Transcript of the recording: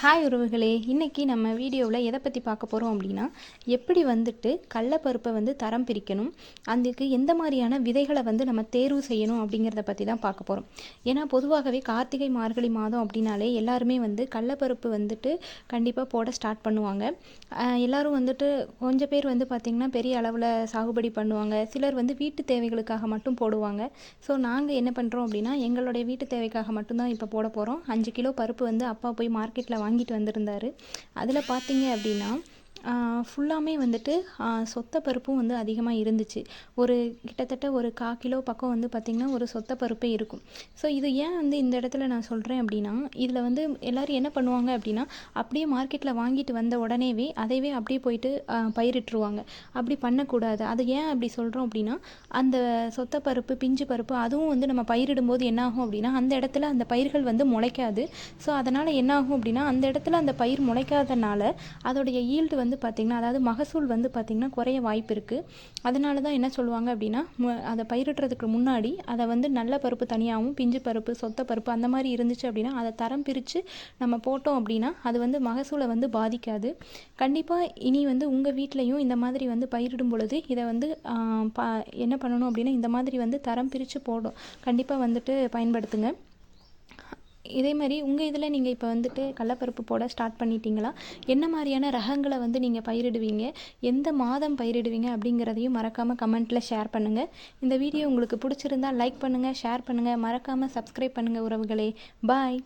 Hi உறவுகளே, இன்றைக்கி நம்ம வீடியோவில் எதை பற்றி பார்க்க போகிறோம் அப்படின்னா, எப்படி வந்துட்டு கடலப்பருப்பை வந்து தரம் பிரிக்கணும், அதுக்கு எந்த மாதிரியான விதைகளை வந்து நம்ம தேர்வு செய்யணும் அப்படிங்கிறத பற்றி தான் பார்க்க போகிறோம். ஏன்னா பொதுவாகவே கார்த்திகை மார்கழி மாதம் அப்படின்னாலே எல்லாருமே வந்து கடலப்பருப்பு வந்துட்டு கண்டிப்பாக போட ஸ்டார்ட் பண்ணுவாங்க. எல்லோரும் வந்துட்டு கொஞ்சம் பேர் வந்து பார்த்திங்கன்னா பெரிய அளவில் சாகுபடி பண்ணுவாங்க, சிலர் வந்து வீட்டு தேவைகளுக்காக மட்டும் போடுவாங்க. ஸோ நாங்கள் என்ன பண்ணுறோம் அப்படின்னா, எங்களுடைய வீட்டு தேவைக்காக மட்டும்தான் இப்போ போட போகிறோம். 5 கிலோ பருப்பு வந்து அப்பா போய் மார்க்கெட்டில் வாங்கிட்டு வந்திருந்தாரு. அதில் பார்த்தீங்க அப்படின்னா ஃபுல்லாமே வந்துட்டு சொத்த பருப்பும் வந்து அதிகமாக இருந்துச்சு. ஒரு கிட்டத்தட்ட ஒரு 1/4 கிலோ பக்கம் வந்து பார்த்திங்கன்னா ஒரு சொத்த பருப்பே இருக்கும். ஸோ இது ஏன் வந்து இந்த இடத்துல நான் சொல்கிறேன் அப்படின்னா, இதில் வந்து எல்லோரும் என்ன பண்ணுவாங்க அப்படின்னா, அப்படியே மார்க்கெட்டில் வாங்கிட்டு வந்த உடனேவே அதைவே அப்படியே போயிட்டு பயிரிட்டுருவாங்க. அப்படி பண்ணக்கூடாது. அது ஏன் அப்படி சொல்கிறோம் அப்படின்னா, அந்த சொத்த பருப்பு, பிஞ்சு பருப்பு அதுவும் வந்து நம்ம பயிரிடும்போது என்னாகும் அப்படின்னா, அந்த இடத்துல அந்த பயிர்கள் வந்து முளைக்காது. ஸோ அதனால் என்னாகும் அப்படின்னா, அந்த இடத்துல அந்த பயிர் முளைக்காதனால அதோடைய ஈல்டு வந்து பார்த்திங்கன்னா, அதாவது மகசூல் வந்து பார்த்திங்கன்னா குறைய வாய்ப்பு இருக்குது. அதனால தான் என்ன சொல்லுவாங்க அப்படின்னா, அதை பயிரிடுறதுக்கு முன்னாடி அதை வந்து நல்ல பருப்பு தனியாகவும், பிஞ்சு பருப்பு, சொத்த பருப்பு அந்த மாதிரி இருந்துச்சு அப்படின்னா அதை தரம் பிரித்து நம்ம போட்டோம் அப்படின்னா அது வந்து மகசூலை வந்து பாதிக்காது. கண்டிப்பாக இனி வந்து உங்கள் வீட்லேயும் இந்த மாதிரி வந்து பயிரிடும் பொழுது இதை வந்து என்ன பண்ணணும் அப்படின்னா, இந்த மாதிரி வந்து தரம் பிரித்து போடும் கண்டிப்பாக வந்துட்டு பயன்படுத்துங்க. இதே மாதிரி உங்கள் இதில் நீங்கள் இப்போ வந்துட்டு கடலப்பருப்பு போட ஸ்டார்ட் பண்ணிட்டீங்களா? என்ன மாதிரியான ரகங்களை வந்து நீங்கள் பயிரிடுவீங்க? எந்த மாதம் பயிரிடுவீங்க அப்படிங்கிறதையும் மறக்காமல் கமெண்ட்டில் ஷேர் பண்ணுங்கள். இந்த வீடியோ உங்களுக்கு பிடிச்சிருந்தால் லைக் பண்ணுங்கள், ஷேர் பண்ணுங்கள், மறக்காமல் சப்ஸ்கிரைப் பண்ணுங்கள் உறவுகளே. பாய்.